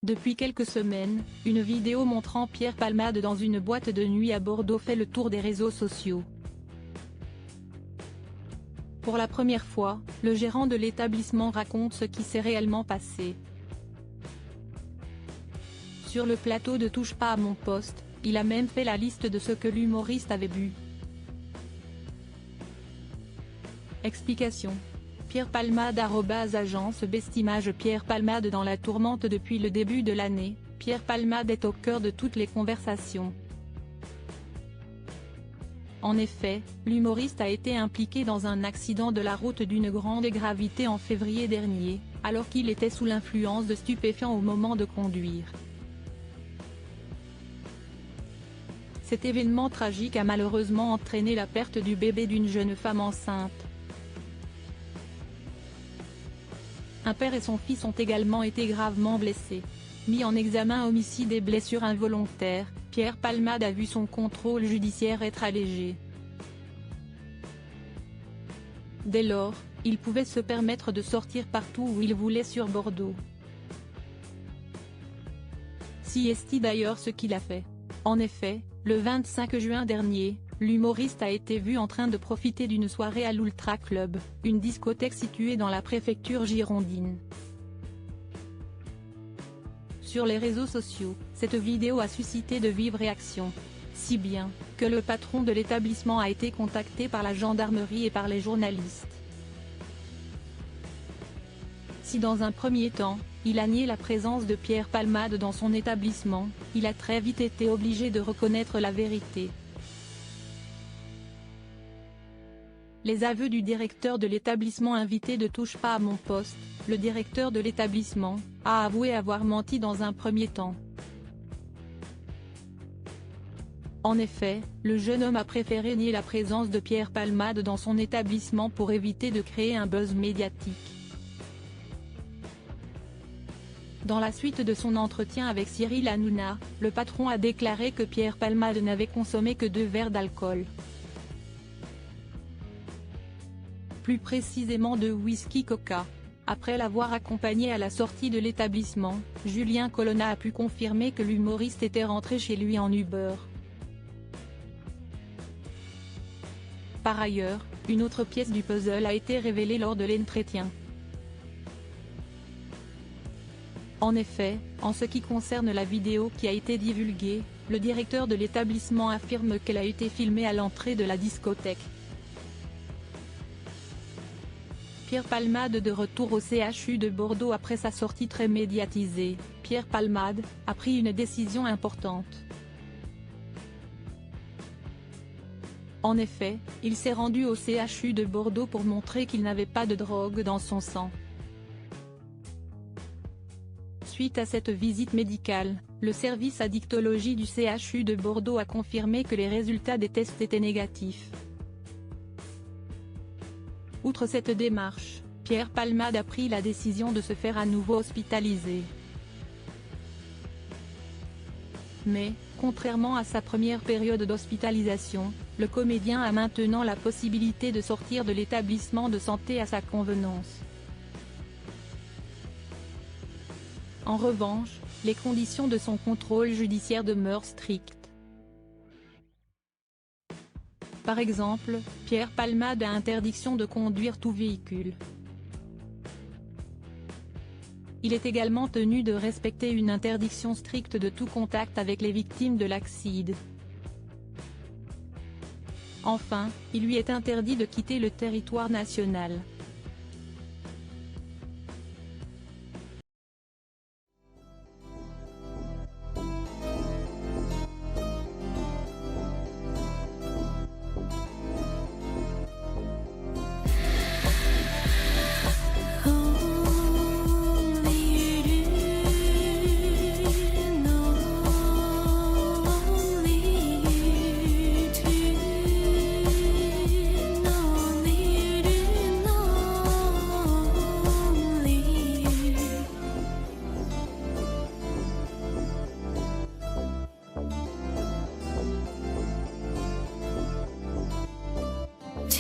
Depuis quelques semaines, une vidéo montrant Pierre Palmade dans une boîte de nuit à Bordeaux fait le tour des réseaux sociaux. Pour la première fois, le gérant de l'établissement raconte ce qui s'est réellement passé. Sur le plateau de Touche pas à mon poste, il a même fait la liste de ce que l'humoriste avait bu. Explication. Pierre Palmade @agence Bestimage. Pierre Palmade dans la tourmente depuis le début de l'année. Pierre Palmade est au cœur de toutes les conversations. En effet, l'humoriste a été impliqué dans un accident de la route d'une grande gravité en février dernier, alors qu'il était sous l'influence de stupéfiants au moment de conduire. Cet événement tragique a malheureusement entraîné la perte du bébé d'une jeune femme enceinte. Un père et son fils ont également été gravement blessés. Mis en examen homicide et blessures involontaires, Pierre Palmade a vu son contrôle judiciaire être allégé. Dès lors, il pouvait se permettre de sortir partout où il voulait sur Bordeaux. Si est d'ailleurs ce qu'il a fait. En effet, le 25 juin dernier, l'humoriste a été vu en train de profiter d'une soirée à l'Ultra Club, une discothèque située dans la préfecture girondine. Sur les réseaux sociaux, cette vidéo a suscité de vives réactions. Si bien, que le patron de l'établissement a été contacté par la gendarmerie et par les journalistes. Si dans un premier temps, il a nié la présence de Pierre Palmade dans son établissement, il a très vite été obligé de reconnaître la vérité. Les aveux du directeur de l'établissement invité de Touche pas à mon poste, le directeur de l'établissement, a avoué avoir menti dans un premier temps. En effet, le jeune homme a préféré nier la présence de Pierre Palmade dans son établissement pour éviter de créer un buzz médiatique. Dans la suite de son entretien avec Cyril Hanouna, le patron a déclaré que Pierre Palmade n'avait consommé que 2 verres d'alcool. Plus précisément 2 whisky Coca. Après l'avoir accompagné à la sortie de l'établissement, Julien Colonna a pu confirmer que l'humoriste était rentré chez lui en Uber. Par ailleurs, une autre pièce du puzzle a été révélée lors de l'entretien. En effet, en ce qui concerne la vidéo qui a été divulguée, le directeur de l'établissement affirme qu'elle a été filmée à l'entrée de la discothèque. Pierre Palmade de retour au CHU de Bordeaux après sa sortie très médiatisée. Pierre Palmade a pris une décision importante. En effet, il s'est rendu au CHU de Bordeaux pour montrer qu'il n'avait pas de drogue dans son sang. Suite à cette visite médicale, le service addictologie du CHU de Bordeaux a confirmé que les résultats des tests étaient négatifs. Outre cette démarche, Pierre Palmade a pris la décision de se faire à nouveau hospitaliser. Mais, contrairement à sa première période d'hospitalisation, le comédien a maintenant la possibilité de sortir de l'établissement de santé à sa convenance. En revanche, les conditions de son contrôle judiciaire demeurent strictes. Par exemple, Pierre Palmade a interdiction de conduire tout véhicule. Il est également tenu de respecter une interdiction stricte de tout contact avec les victimes de l'accident. Enfin, il lui est interdit de quitter le territoire national.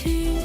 to